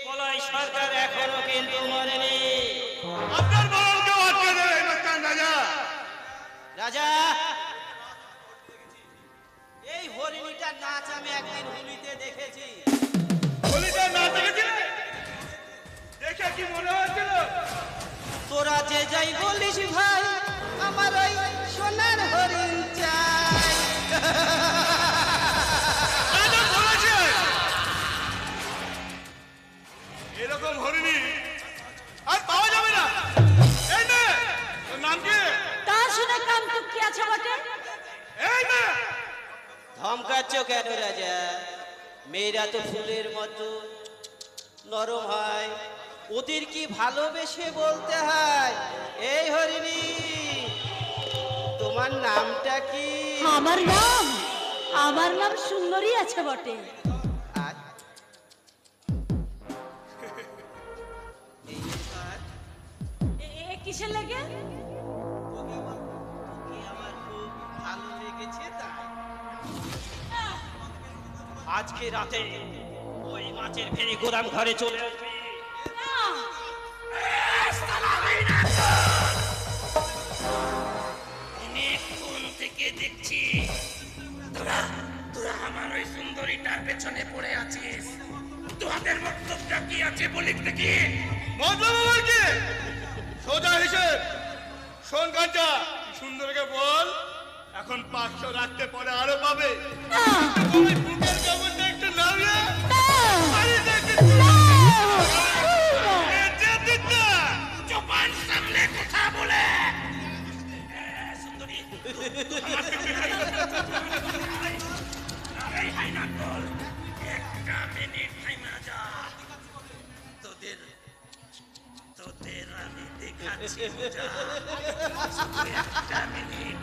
পলাই সরকার এখনো কিন্তু মরেনি। আপনার বরং কেউ আটকে দেবে মাস্টার রাজা। রাজা, এই হরিণীটার নাচ আমি একদিন হুলিতে দেখেছি। বলিতে না দেখেছিলে? দেখে কি মনে হয়েছিল? তোরা যে যাই বলিস ভাই, আমার ওই সোনার হরিণ চাই। রাজা বলেছে এরকম হরিণী আর পাওয়া যাবে না। এই নে, তোর নাম কি? তা শুনে কাম তো কি আছে বটে? এই নে, ধমকাচ্ছ কেন রাজা? মেয়েরা তো ফুলের মতো নরম হয়, ওদের কি ভালোবেসে বলতে হয়। এই হরিণী, তোমার নামটা কি? আমার নাম সুন্দরী আছে বটে। আর এই ব্যাপার, কিসের লাগে? তোকে আমার খুব ভালো লেগেছে তাই। আজকে রাতে ওই মাছের ভেড়ি গোদাম ঘরে চলে আসবি। অনেকক্ষণ থেকে দেখছি তোরা তোরা আমার ওই সুন্দরীটার পেছনে পড়ে আছিস। তোদের বক্তব্যটা কি আছে বলিস দেখি। মতলব আমার কি? সোজা হিসেব শোন কাঁচা, সুন্দরকে বল এখন 500 রাখতে পরে আরো পাবে। ওই বুকের কাপড়টা একটু নামিয়ে আরে দেখি যেতে না। জবান সামলে কথা বলে। সুন্দরী এই হাই না বল, একটা মিনিট থাইমা যা। তোদের তোদের আমি দেখাচ্ছি মজা। একটা মিনিট